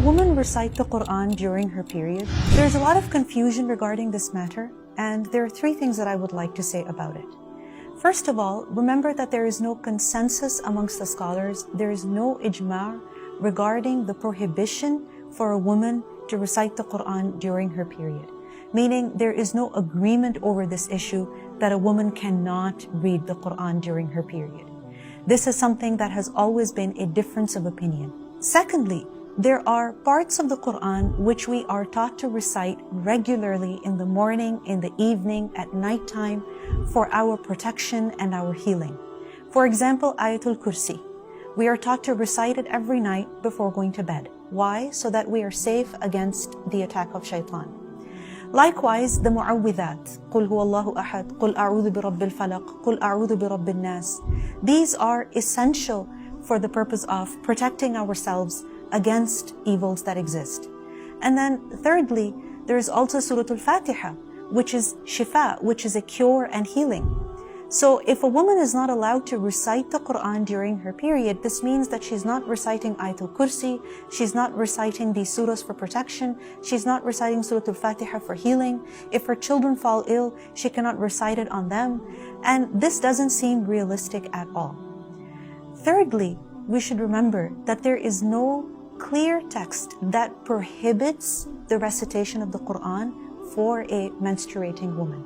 woman recite the Quran during her period? There's a lot of confusion regarding this matter, and there are three things that I would like to say about it. First of all, remember that there is no consensus amongst the scholars, there is no ijma' regarding the prohibition for a woman to recite the Quran during her period. Meaning there is no agreement over this issue that a woman cannot read the Quran during her period. This is something that has always been a difference of opinion. Secondly, there are parts of the Quran which we are taught to recite regularly in the morning, in the evening, at nighttime for our protection and our healing. For example, Ayatul Kursi. We are taught to recite it every night before going to bed. Why? So that we are safe against the attack of shaitan. Likewise, the Mu'awwidhat, قُلْ هُوَ اللَّهُ أَحَدٌ قُلْ أَعُوذُ بِرَبِّ الْفَلَقِ قُلْ أَعُوذُ بِرَبِّ النَّاسِ. These are essential for the purpose of protecting ourselves against evils that exist. And then thirdly, there is also Surah Al-Fatiha, which is shifa, which is a cure and healing. So if a woman is not allowed to recite the Quran during her period, this means that she's not reciting Ayatul Kursi, she's not reciting these surahs for protection, she's not reciting Surah Al-Fatiha for healing. If her children fall ill, she cannot recite it on them. And this doesn't seem realistic at all. Thirdly, we should remember that there is no clear text that prohibits the recitation of the Quran for a menstruating woman.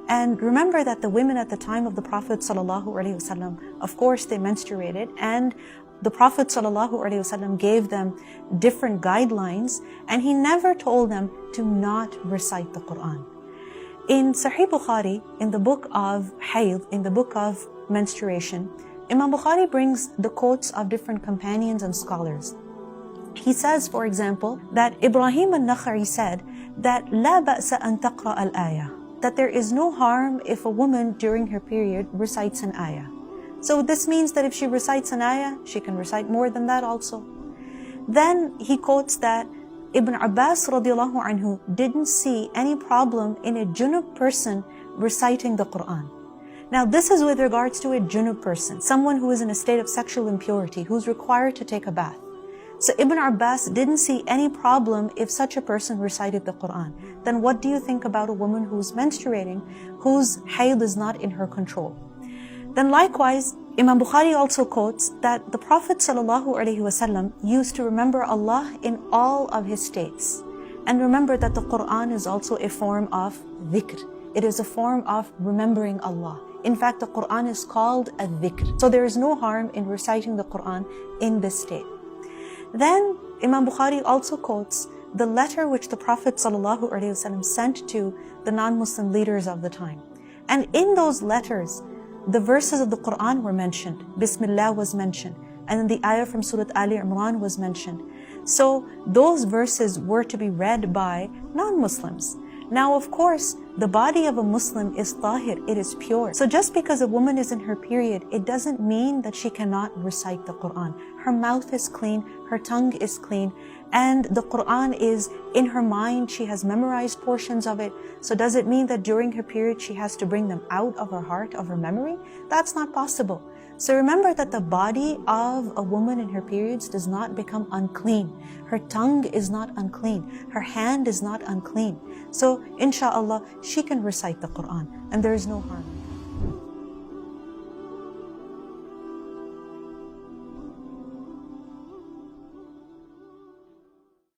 And remember that the women at the time of the Prophet ﷺ, of course they menstruated, and the Prophet ﷺ gave them different guidelines, and he never told them to not recite the Quran. In Sahih Bukhari, in the book of Hayd, in the book of menstruation, Imam Bukhari brings the quotes of different companions and scholars. He says, for example, that Ibrahim al-Nakhai said that لا بأس أن تقرأ الآية, that there is no harm if a woman during her period recites an ayah. So this means that if she recites an ayah, she can recite more than that also. Then he quotes that Ibn Abbas radiallahu anhu didn't see any problem in a junub person reciting the Quran. Now this is with regards to a junub person, someone who is in a state of sexual impurity, who's required to take a bath. So Ibn Abbas didn't see any problem if such a person recited the Quran. Then what do you think about a woman who's menstruating, whose hayd is not in her control? Then likewise, Imam Bukhari also quotes that the Prophet ﷺ used to remember Allah in all of his states. And remember that the Quran is also a form of dhikr. It is a form of remembering Allah. In fact, the Quran is called a dhikr. So there is no harm in reciting the Quran in this state. Then Imam Bukhari also quotes the letter which the Prophet ﷺ sent to the non-Muslim leaders of the time. And in those letters, the verses of the Quran were mentioned. Bismillah was mentioned. And then the ayah from Surah Ali Imran was mentioned. So those verses were to be read by non-Muslims. Now, of course, the body of a Muslim is tahir, it is pure. So just because a woman is in her period, it doesn't mean that she cannot recite the Quran. Her mouth is clean, her tongue is clean, and the Quran is in her mind, she has memorized portions of it. So does it mean that during her period she has to bring them out of her heart, of her memory? That's not possible. So remember that the body of a woman in her periods does not become unclean. Her tongue is not unclean. Her hand is not unclean. So inshallah, she can recite the Quran and there is no harm.